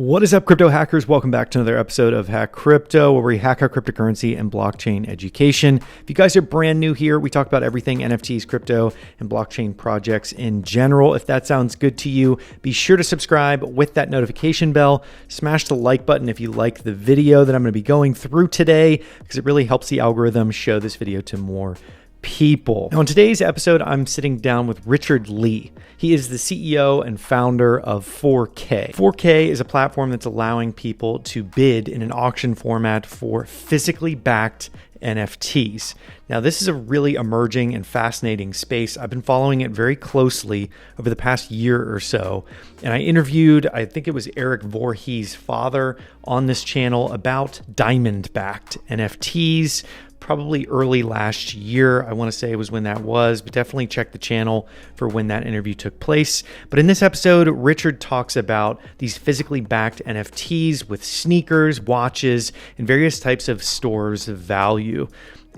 What is up, crypto hackers? Welcome back to another episode of Hack Crypto, where we hack our cryptocurrency and blockchain education. If you guys are brand new here, we talk about everything NFTs, crypto, and blockchain projects in general. If that sounds good to you, be sure to subscribe with that notification bell. Smash the like button if you like the video that I'm going to be going through today, because it really helps the algorithm show this video to more people. Now, in today's episode, I'm sitting down with Richard Lee. He is the CEO and founder of 4K. 4K is a platform that's allowing people to bid in an auction format for physically backed NFTs. Now, this is a really emerging and fascinating space. I've been following it very closely over the past year or so. And I interviewed, I think it was Eric Voorhees' father on this channel about diamond-backed NFTs, probably early last year. I want to say it was when that was, but definitely check the channel for when that interview took place. But in this episode, Richard talks about these physically backed NFTs with sneakers, watches, and various types of stores of value.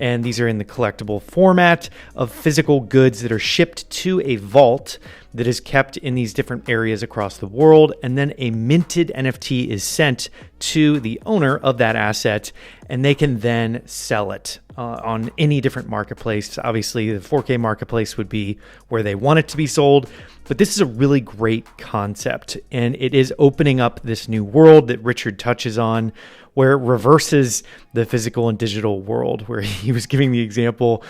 And these are in the collectible format of physical goods that are shipped to a vault that is kept in these different areas across the world. And then a minted NFT is sent to the owner of that asset, and they can then sell it on any different marketplace. Obviously, the 4K marketplace would be where they want it to be sold. But this is a really great concept, and it is opening up this new world that Richard touches on, where it reverses the physical and digital world, where he was giving the example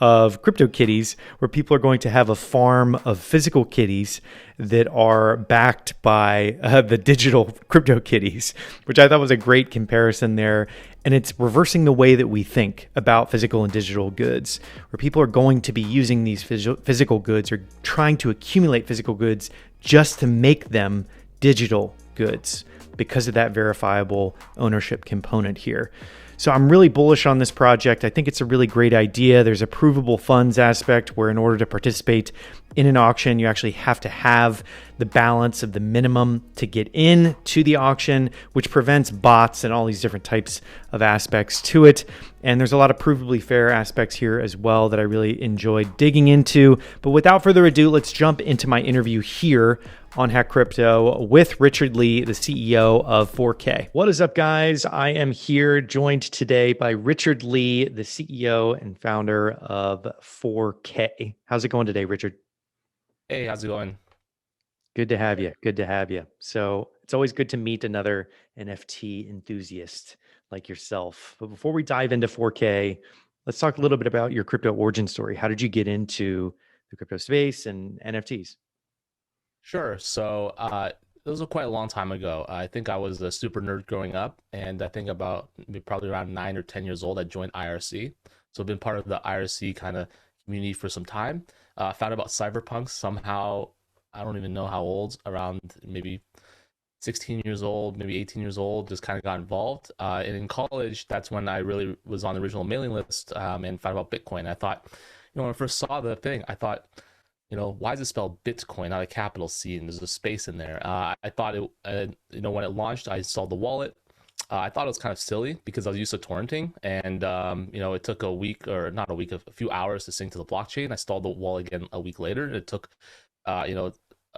of crypto kitties, where people are going to have a farm of physical kitties that are backed by the digital crypto kitties, which I thought was a great comparison there. And it's reversing the way that we think about physical and digital goods, where people are going to be using these physical goods or trying to accumulate physical goods just to make them digital goods because of that verifiable ownership component here. So I'm really bullish on this project. I think it's a really great idea. There's a provable funds aspect where in order to participate in an auction, you actually have to have the balance of the minimum to get in to the auction, which prevents bots and all these different types of aspects to it. And there's a lot of provably fair aspects here as well that I really enjoyed digging into. But without further ado, let's jump into my interview here on Hack Crypto with Richard Lee, the CEO of 4K. What is up, guys? I am here joined today by Richard Lee, the CEO and founder of 4K. How's it going today, Richard? Hey, how's it going? Good to have you. Good to have you. So it's always good to meet another NFT enthusiast like yourself. But before we dive into 4K, let's talk a little bit about your crypto origin story. How did you get into the crypto space and NFTs? Sure. So, it was quite a long time ago. I think I was a super nerd growing up, and I think about probably around 9 or 10 years old, I joined IRC. So I've been part of the IRC kind of community for some time. Found out about cyberpunk somehow. I don't even know how old, around maybe 16 years old, maybe 18 years old, just kind of got involved. And in college, that's when I really was on the original mailing list, and found out about Bitcoin. I thought, when I first saw the thing, I thought, why is it spelled Bitcoin, not a capital C, and there's a space in there? I thought when it launched, I installed the wallet. I thought it was kind of silly because I was used to torrenting, and it took a week, or not a week, a few hours to sync to the blockchain. I installed the wallet again a week later, and it took, a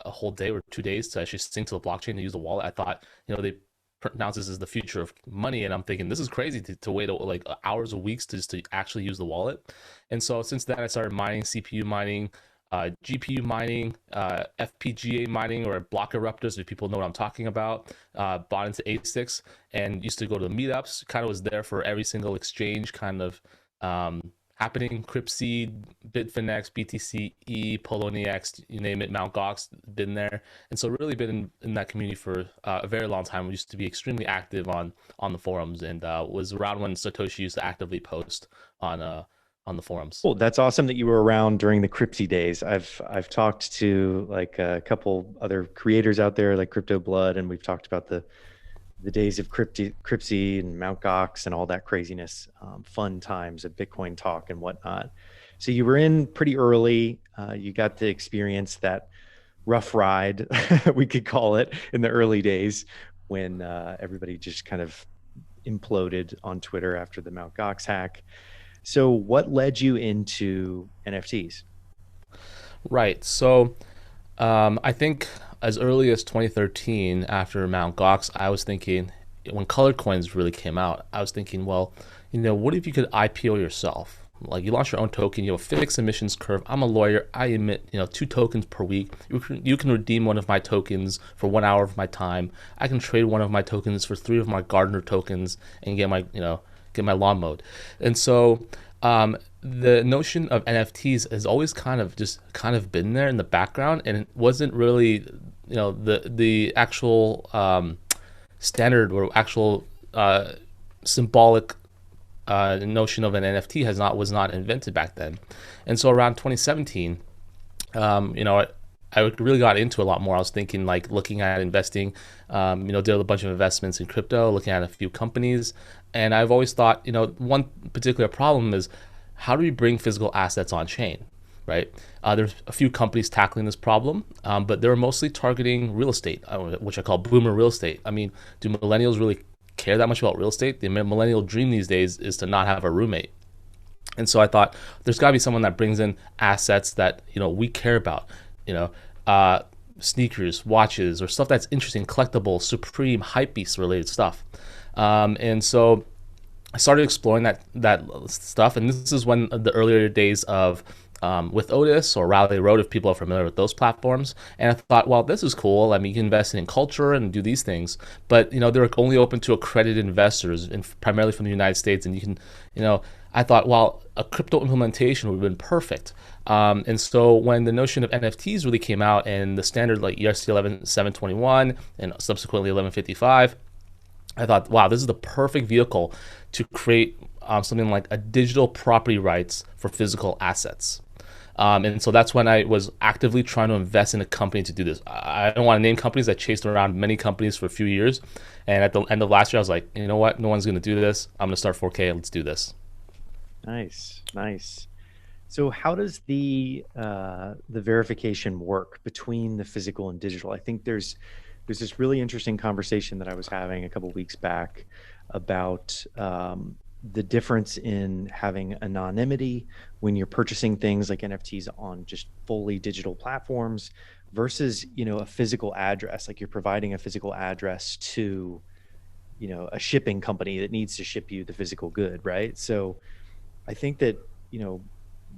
whole day or 2 days to actually sync to the blockchain to use the wallet. I thought, they pronounce this as the future of money, and I'm thinking this is crazy to wait like hours or weeks to actually use the wallet. And so since then, I started mining, CPU mining, GPU mining, FPGA mining, or block eruptors, if people know what I'm talking about. Bought into ASICs and used to go to the meetups. Kind of was there for every single exchange kind of happening. Cryptseed, Bitfinex, BTC, Poloniex, you name it, Mt. Gox, been there. And so really been in that community for a very long time. We used to be extremely active on the forums, and was around when Satoshi used to actively post on the forums. Cool. That's awesome that you were around during the Cryptsy days. I've talked to like a couple other creators out there like Crypto Blood, and we've talked about the days of Cryptsy and Mt. Gox and all that craziness, fun times of Bitcoin talk and whatnot. So you were in pretty early. You got to experience that rough ride, we could call it, in the early days when everybody just kind of imploded on Twitter after the Mt. Gox hack. So what led you into NFTs? Right. So I think as early as 2013, after Mt. Gox, I was thinking, when colored coins really came out, I was thinking, well, what if you could IPO yourself? Like, you launch your own token, you have a fixed emissions curve. I'm a lawyer. I emit, 2 tokens per week. You can redeem one of my tokens for 1 hour of my time. I can trade one of my tokens for 3 of my gardener tokens and get my lawn mowed. And so, the notion of NFTs has always kind of been there in the background, and it wasn't really, the actual standard or actual symbolic notion of an NFT was not invented back then. And so around 2017, I really got into a lot more. I was thinking, like, looking at investing, did a bunch of investments in crypto, looking at a few companies. And I've always thought, one particular problem is, how do we bring physical assets on chain, right? There's a few companies tackling this problem, but they're mostly targeting real estate, which I call boomer real estate. I mean, do millennials really care that much about real estate? The millennial dream these days is to not have a roommate. And so I thought, there's got to be someone that brings in assets that we care about, sneakers, watches, or stuff that's interesting, collectible, supreme, hypebeast related stuff. And so I started exploring that stuff, and this is when the earlier days of with Otis or Rally Road, if people are familiar with those platforms. And I thought, well, this is cool. I mean, you can invest in culture and do these things, but they're only open to accredited investors, and primarily from the United States. And you can, I thought, well, a crypto implementation would have been perfect. And so when the notion of NFTs really came out, and the standard like ERC 11721 and subsequently 1155, I thought, wow, this is the perfect vehicle to create something like a digital property rights for physical assets. And so that's when I was actively trying to invest in a company to do this. I don't want to name companies. I chased around many companies for a few years. And at the end of last year, I was like, you know what? No one's going to do this. I'm going to start 4K. Let's do this. Nice. So how does the verification work between the physical and digital? I think there's this really interesting conversation that I was having a couple of weeks back about the difference in having anonymity when you're purchasing things like NFTs on just fully digital platforms versus, a physical address, like you're providing a physical address to, a shipping company that needs to ship you the physical good, right? So I think that,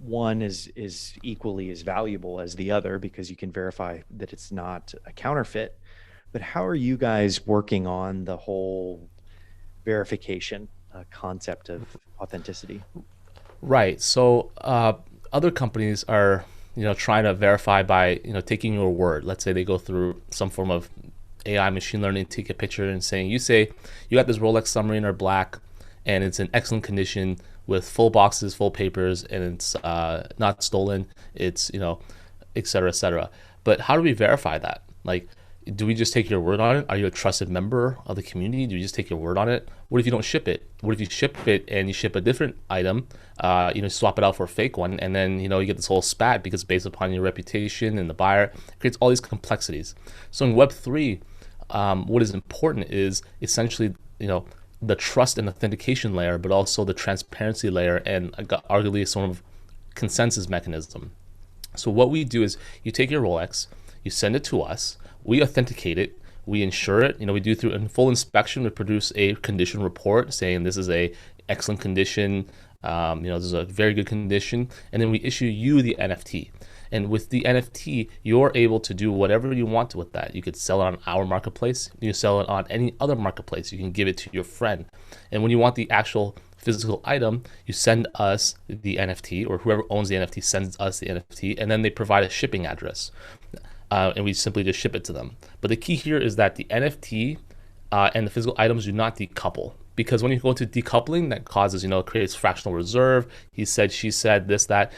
one is equally as valuable as the other because you can verify that it's not a counterfeit. But how are you guys working on the whole verification concept of authenticity? Right. So other companies are, trying to verify by, taking your word. Let's say they go through some form of AI machine learning, take a picture and saying, you got this Rolex Submariner black and it's in excellent condition with full boxes, full papers, and it's not stolen. It's, et cetera, et cetera. But how do we verify that? Like, do we just take your word on it? Are you a trusted member of the community? Do you just take your word on it? What if you don't ship it? What if you ship it and you ship a different item, swap it out for a fake one, and then, you get this whole spat because based upon your reputation and the buyer, it creates all these complexities. So in Web3, what is important is essentially, the trust and authentication layer, but also the transparency layer and arguably some of consensus mechanism. So what we do is you take your Rolex, you send it to us, we authenticate it, we insure it. We do through a full inspection. We produce a condition report saying this is a excellent condition. This is a very good condition, and then we issue you the NFT. And with the NFT, you're able to do whatever you want with that. You could sell it on our marketplace. You can sell it on any other marketplace. You can give it to your friend. And when you want the actual physical item, you send us the NFT, or whoever owns the NFT sends us the NFT, and then they provide a shipping address. And we simply just ship it to them. But the key here is that the NFT and the physical items do not decouple. Because when you go into decoupling, that causes, it creates fractional reserve. He said, she said, this, that.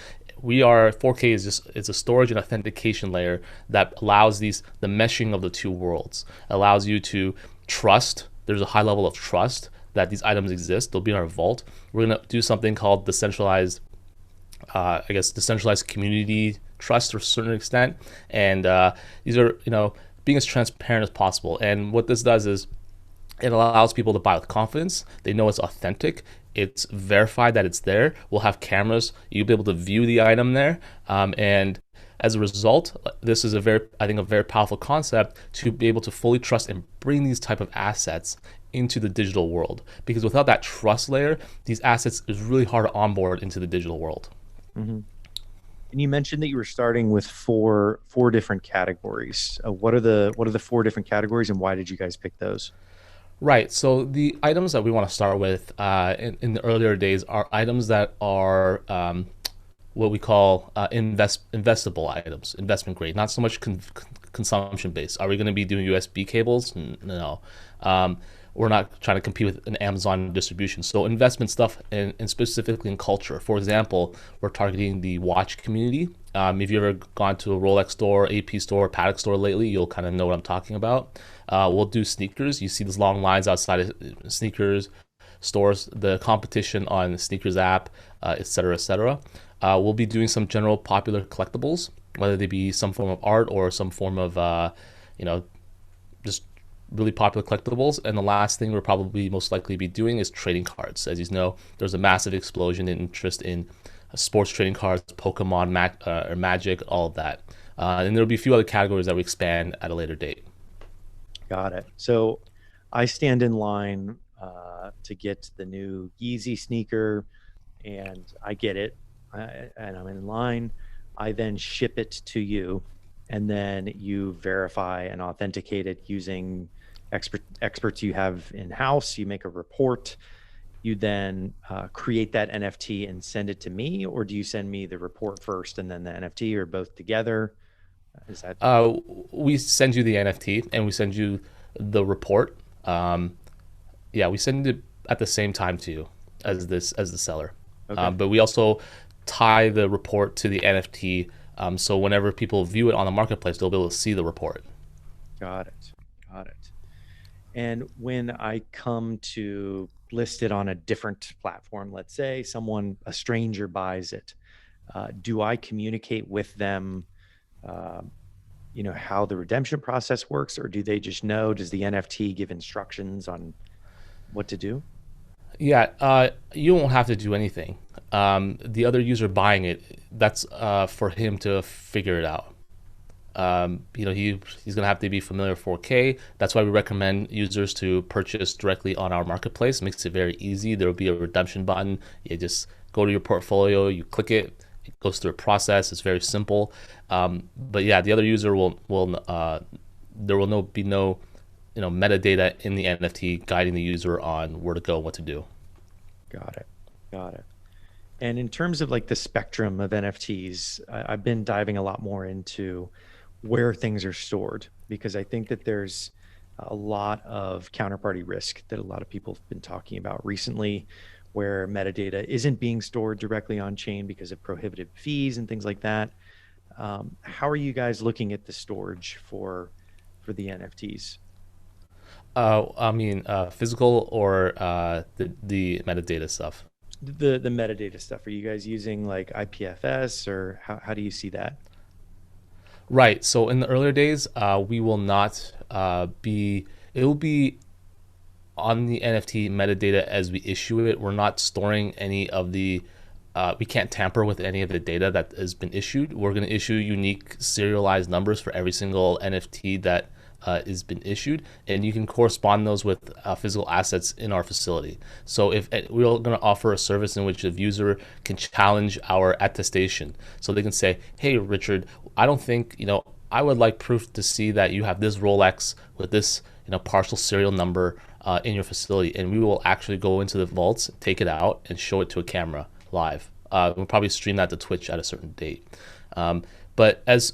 4K is a storage and authentication layer that allows the meshing of the two worlds. Allows you to trust. There's a high level of trust that these items exist. They'll be in our vault. We're going to do something called decentralized community trust to a certain extent. And these are, being as transparent as possible. And what this does is it allows people to buy with confidence. They know it's authentic. It's verified that it's there. We'll have cameras. You'll be able to view the item there. And as a result, this is I think, a very powerful concept to be able to fully trust and bring these type of assets into the digital world. Because without that trust layer, these assets is really hard to onboard into the digital world. Mm-hmm. And you mentioned that you were starting with four different categories. What are the four different categories, and why did you guys pick those? Right. So the items that we want to start with in the earlier days are items that are what we call investable items, investment grade, not so much consumption based. Are we going to be doing USB cables? No. We're not trying to compete with an Amazon distribution. So investment stuff, and specifically in culture. For example, we're targeting the watch community. If you've ever gone to a Rolex store, AP store, Patek store lately, you'll kind of know what I'm talking about. We'll do sneakers. You see these long lines outside of sneakers stores, the competition on the sneakers app, et cetera, et cetera. We'll be doing some general popular collectibles, whether they be some form of art or some form of, just really popular collectibles. And the last thing we'll probably most likely be doing is trading cards. As you know, there's a massive explosion in interest in sports trading cards, Pokemon, or Magic, all of that. And there'll be a few other categories that we expand at a later date. Got it. So I stand in line to get the new Yeezy sneaker, and I get it, and I'm in line. I then ship it to you, and then you verify and authenticate it using experts you have in house. You make a report. You then create that NFT and send it to me, or do you send me the report first and then the NFT, or both together? Is that We send you the NFT and we send you the report. Yeah, we send it at the same time to you as the seller. okay? But we also tie the report to the NFT, so whenever people view it on the marketplace, they'll be able to see the report. Got it. Got it. And when I come to list it on a different platform, let's say a stranger buys it, do I communicate with them, uh, how the redemption process works, or do they just know? Does the NFT give instructions on what to do? Yeah, you won't have to do anything. The other user buying it, that's for him to figure it out. He's gonna have to be familiar 4K. That's why we recommend users to purchase directly on our marketplace. It makes it very easy. There will be a redemption button. You just go to your portfolio, you click it. It goes through a process. It's very simple. But yeah, the other user will there will be no metadata in the NFT guiding the user on where to go, what to do. Got it. Got it. And in terms of like the spectrum of NFTs, I've been diving a lot more into where things are stored, because I think that there's a lot of counterparty risk that a lot of people have been talking about recently, where metadata isn't being stored directly on chain because of prohibitive fees and things like that. How are you guys looking at the storage for the NFTs? I mean, physical or the metadata stuff. The metadata stuff. Are you guys using like IPFS, or how do you see that? Right. So in the earlier days, we will not be. It will be on the NFT metadata as we issue it. We're not storing any of the. We can't tamper with any of the data that has been issued. We're going to issue unique serialized numbers for every single NFT that has been issued, and you can correspond those with physical assets in our facility. So if we're going to offer a service in which the user can challenge our attestation, so they can say, "Hey, Richard, I don't think I would like proof to see that you have this Rolex with this partial serial number in your facility," and we will actually go into the vaults, take it out, and show it to a camera live. We'll probably stream that to Twitch at a certain date. But as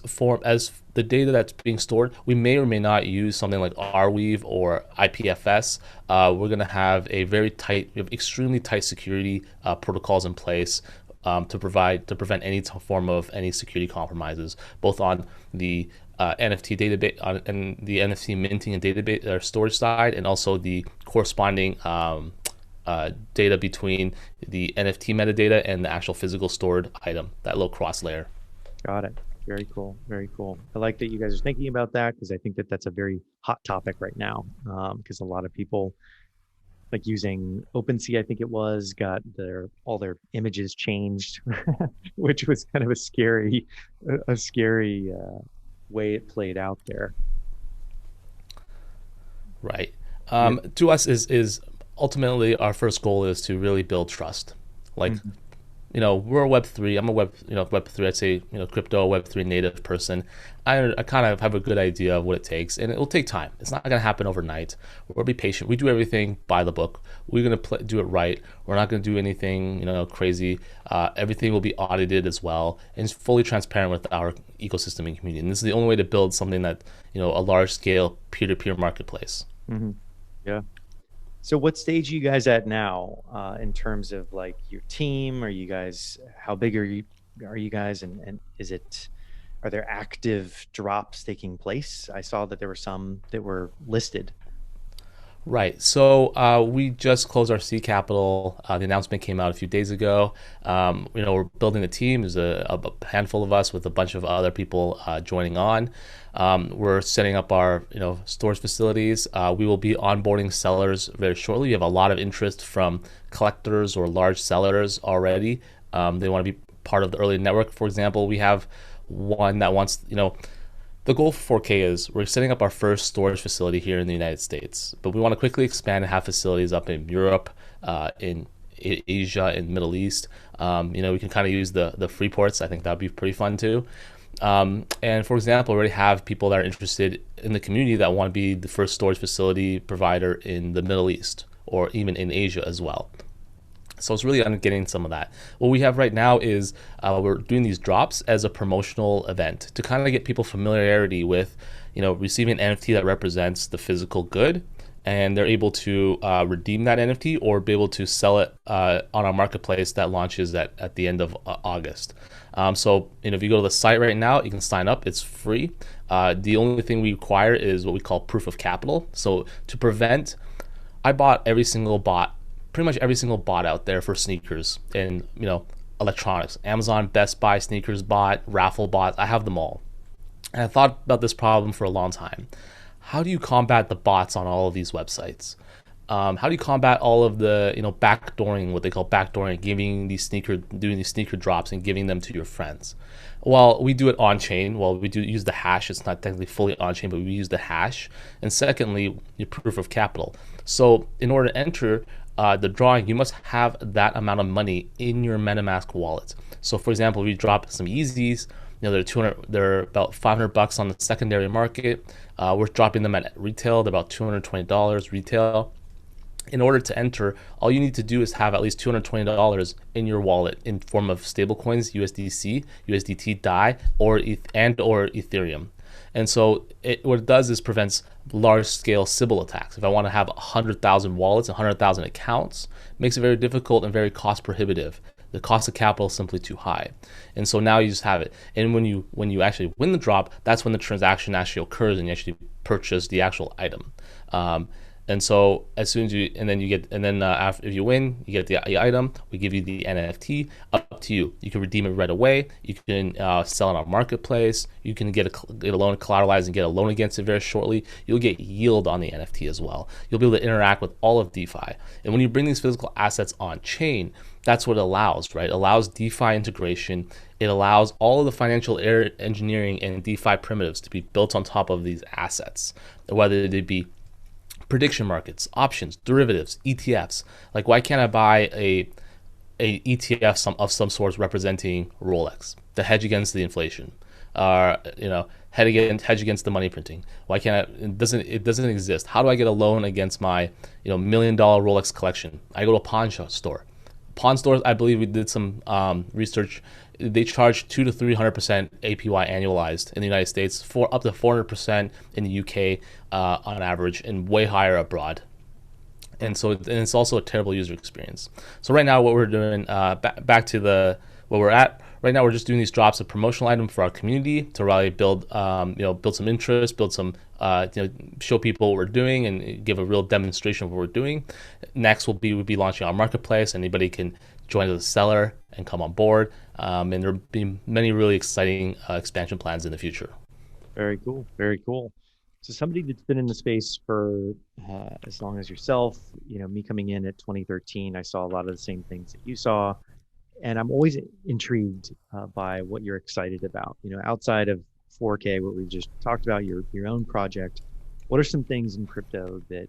the data that's being stored, we may or may not use something like Arweave or IPFS. We're going to have extremely tight security protocols in place to prevent any form of any security compromises, both on the NFT database and the NFT minting and database or storage side, and also the corresponding data between the NFT metadata and the actual physical stored item, that little cross layer. Got it. Very cool. Very cool. I like that you guys are thinking about that, because I think that that's a very hot topic right now. Because a lot of people like using OpenSea, I think it was, got all their images changed, which was kind of a scary way it played out there. Right. Yeah. To us is ultimately our first goal is to really build trust. Like, Mhm. we're a Web3. I'm a Web3. I'd say, crypto Web3 native person. I kind of have a good idea of what it takes, and it will take time. It's not going to happen overnight. We'll be patient. We do everything by the book. We're going to do it right. We're not going to do anything, crazy. Everything will be audited as well, and it's fully transparent with our ecosystem and community. And this is the only way to build something that, a large scale peer-to-peer marketplace. Mhm. Yeah. So what stage are you guys at now, in terms of like your team? How big are you guys, and are there active drops taking place? I saw that there were some that were listed. Right. So we just closed our C capital. The announcement came out a few days ago. We're building a team. There's a handful of us with a bunch of other people joining on. We're setting up our storage facilities. We will be onboarding sellers very shortly. We have a lot of interest from collectors or large sellers already. They want to be part of the early network. For example, we have one that wants the goal for 4K is we're setting up our first storage facility here in the United States, but we want to quickly expand and have facilities up in Europe, in Asia, and Middle East. We can kind of use the free ports. I think that'd be pretty fun too. And for example, we already have people that are interested in the community that want to be the first storage facility provider in the Middle East or even in Asia as well. So it's really on getting some of that. What we have right now is we're doing these drops as a promotional event to kind of get people familiarity with, receiving an NFT that represents the physical good, and they're able to redeem that NFT or be able to sell it on our marketplace that launches at the end of August. So if you go to the site right now, you can sign up. It's free. The only thing we require is what we call proof of capital. So to prevent, I bought pretty much every single bot out there for sneakers and electronics. Amazon, Best Buy, sneakers bot, raffle bot. I have them all. And I thought about this problem for a long time. How do you combat the bots on all of these websites? How do you combat all of the backdooring, what they call backdooring, doing these sneaker drops and giving them to your friends? Well, we do it on chain. Well, we do use the hash. It's not technically fully on chain, but we use the hash. And secondly, your proof of capital. So in order to enter the drawing, you must have that amount of money in your MetaMask wallet. So for example, if you drop some Yeezys, they're about $500 on the secondary market. We're dropping them at retail. They're about $220 retail. In order to enter, all you need to do is have at least $220 in your wallet in form of stablecoins, USDC, USDT, DAI, or Ethereum. And so what it does is prevents large-scale Sybil attacks. If I want to have 100,000 wallets, 100,000 accounts, it makes it very difficult and very cost-prohibitive. The cost of capital is simply too high. And so now you just have it. And when you actually win the drop, that's when the transaction actually occurs and you actually purchase the actual item. And so as soon as after, if you win, you get the item. We give you the NFT. Up to you. You can redeem it right away. You can sell it on our marketplace. You can get a loan collateralized and get a loan against it very shortly. You'll get yield on the NFT as well. You'll be able to interact with all of DeFi. And when you bring these physical assets on chain, that's what it allows, right? It allows DeFi integration. It allows all of the financial engineering and DeFi primitives to be built on top of these assets, whether they be prediction markets, options, derivatives, ETFs. Like, why can't I buy a ETF of some sort representing Rolex to hedge against the inflation, hedge against the money printing? Why can't it doesn't exist? How do I get a loan against my $1 million Rolex collection? I go to a store. Pawn stores, I believe we did some research. They charge 200 to 300% APY annualized in the United States, for up to 400% in the UK on average, and way higher abroad. And so it's also a terrible user experience. So right now, what we're doing, back to where we're at. Right now, we're just doing these drops of promotional item for our community to really build some interest, build some, show people what we're doing, and give a real demonstration of what we're doing. Next, we'll be launching our marketplace. Anybody can join as a seller and come on board. And there'll be many really exciting expansion plans in the future. Very cool. Very cool. So somebody that's been in the space for as long as yourself, me coming in at 2013, I saw a lot of the same things that you saw, and I'm always intrigued by what you're excited about. Outside of 4K, what we've just talked about, your own project. What are some things in crypto that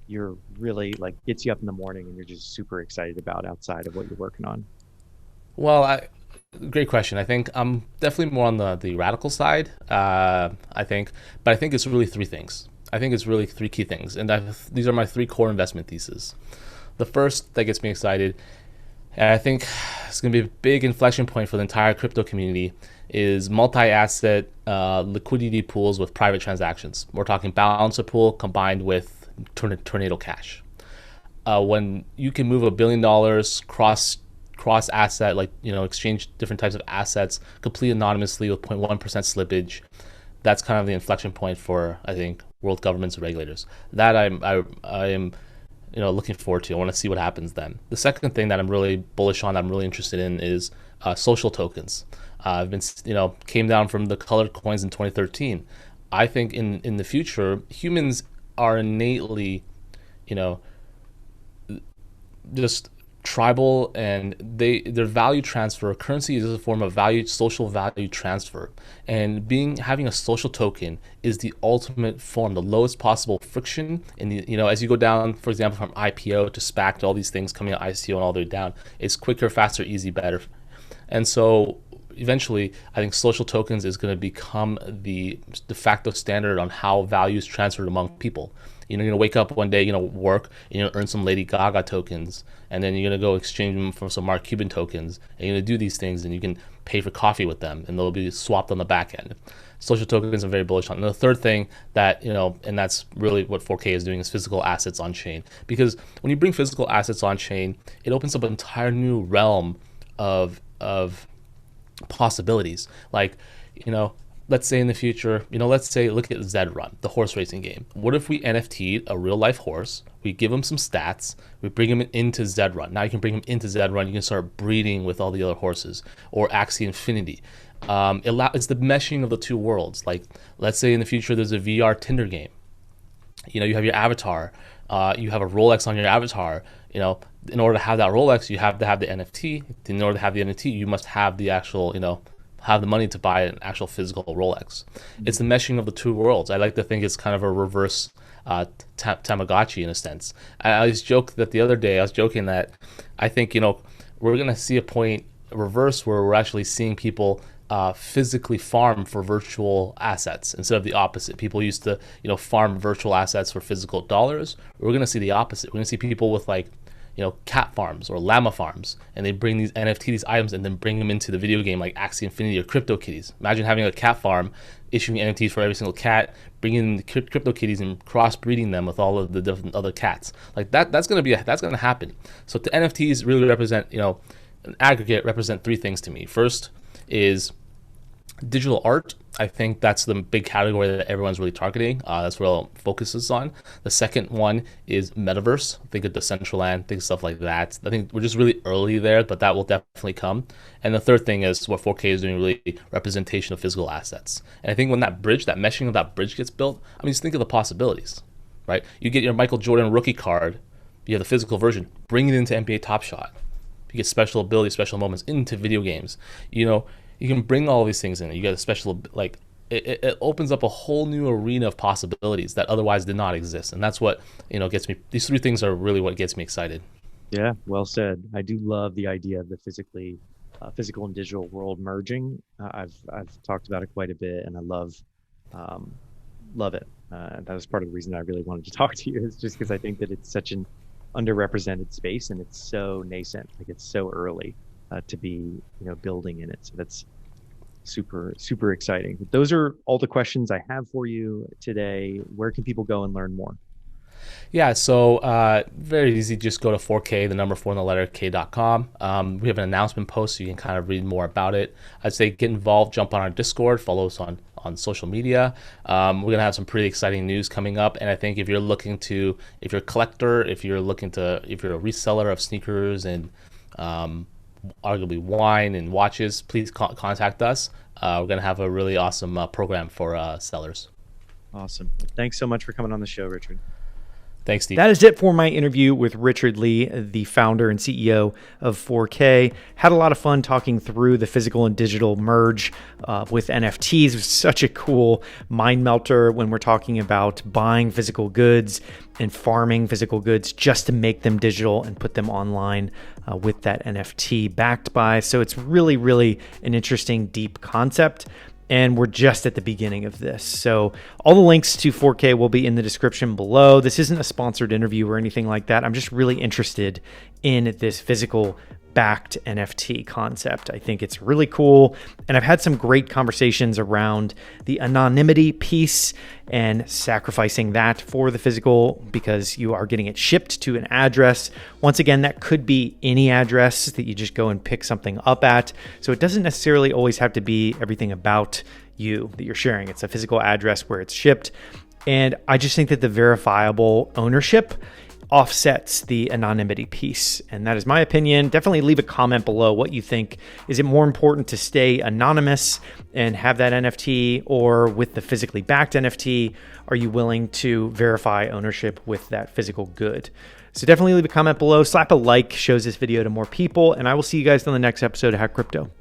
you're really like gets you up in the morning and you're just super excited about outside of what you're working on? Well, great question. I think I'm definitely more on the radical side. I think, but I think it's really three things. I think it's really three key things, and these are my three core investment theses. The first that gets me excited, and I think it's going to be a big inflection point for the entire crypto community, is multi-asset liquidity pools with private transactions. We're talking balancer pool combined with tornado cash. When you can move $1 billion cross asset, like exchange different types of assets completely anonymously with 0.1% slippage, that's kind of the inflection point for, I think, world governments and regulators. That I am looking forward to. I want to see what happens then. The second thing that I'm really bullish on, that I'm really interested in, is social tokens. I've been came down from the colored coins in 2013. I think in the future, humans are innately just tribal, and their value transfer, currency is a form of social value transfer, and having a social token is the ultimate form, the lowest possible friction in the as you go down, for example, from IPO to SPAC to all these things coming out, ICO and all the way down. It's quicker, faster, easy, better. And so eventually I think social tokens is going to become the de facto standard on how value is transferred among people. You're going to wake up one day, work, and earn some Lady Gaga tokens, and then you're going to go exchange them for some Mark Cuban tokens, and you're going to do these things, and you can pay for coffee with them, and they'll be swapped on the back end. Social tokens I'm very bullish on. And the third thing that, and that's really what 4K is doing, is physical assets on chain. Because when you bring physical assets on chain, it opens up an entire new realm of possibilities. Like, let's say in the future, look at Zed Run, the horse racing game. What if we NFT'd a real life horse, we give him some stats, we bring him into Zed Run. Now you can bring him into Zed Run, you can start breeding with all the other horses, or Axie Infinity. It's the meshing of the two worlds. Like, let's say in the future there's a VR Tinder game. You have your avatar, you have a Rolex on your avatar. In order to have that Rolex, you have to have the NFT. In order to have the NFT, you must have the actual, have the money to buy an actual physical Rolex. It's the meshing of the two worlds. I like to think it's kind of a reverse Tamagotchi in a sense. I was joking that the other day, I was joking that I think, we're going to see a point reverse where we're actually seeing people physically farm for virtual assets instead of the opposite. People used to, farm virtual assets for physical dollars. We're going to see the opposite. We're going to see people with cat farms or llama farms, and they bring these these items and then bring them into the video game like Axie Infinity or CryptoKitties. Imagine having a cat farm, issuing NFTs for every single cat, bringing in the CryptoKitties and crossbreeding them with all of the different other cats. Like that's going to happen. So the NFTs really represent, an aggregate represent three things to me. First is digital art. I think that's the big category that everyone's really targeting. That's what all focuses on. The second one is metaverse. Think of Decentraland, think of stuff like that. I think we're just really early there, but that will definitely come. And the third thing is what 4K is doing, really representation of physical assets. And I think when that meshing of that bridge gets built, just think of the possibilities, right? You get your Michael Jordan rookie card, you have the physical version, bring it into NBA Top Shot. You get special abilities, special moments into video games. You can bring all these things in. You get a special, it opens up a whole new arena of possibilities that otherwise did not exist. And that's what, gets me, these three things are really what gets me excited. Yeah, well said. I do love the idea of the physical and digital world merging. I've talked about it quite a bit, and I love it. That was part of the reason I really wanted to talk to you, is just because I think that it's such an underrepresented space, and it's so nascent, like it's so early to be building in it. So that's super, super exciting. But those are all the questions I have for you today. Where can people go and learn more? Yeah, so very easy. Just go to 4K, the number 4 in the letter K.com. We have an announcement post so you can kind of read more about it. I'd say get involved, jump on our Discord, follow us on social media. We're going to have some pretty exciting news coming up. And I think if you're a collector, if you're a reseller of sneakers and arguably wine and watches, please contact us. We're going to have a really awesome program for sellers. Awesome. Thanks so much for coming on the show, Richard. Thanks, Steve. That is it for my interview with Richard Lee, the founder and CEO of 4K. Had a lot of fun talking through the physical and digital merge with NFTs. It was such a cool mind melter when we're talking about buying physical goods and farming physical goods just to make them digital and put them online with that NFT backed by. So it's really, really an interesting, deep concept. And we're just at the beginning of this. So all the links to 4K will be in the description below. This isn't a sponsored interview or anything like that. I'm just really interested in this physical backed NFT concept. I think it's really cool. And I've had some great conversations around the anonymity piece and sacrificing that for the physical because you are getting it shipped to an address. Once again, that could be any address that you just go and pick something up at. So it doesn't necessarily always have to be everything about you that you're sharing. It's a physical address where it's shipped. And I just think that the verifiable ownership offsets the anonymity piece. And that is my opinion. Definitely leave a comment below what you think. Is it more important to stay anonymous and have that NFT, or with the physically backed NFT, are you willing to verify ownership with that physical good? So definitely leave a comment below. Slap a like, shows this video to more people, and I will see you guys on the next episode of Hack Crypto.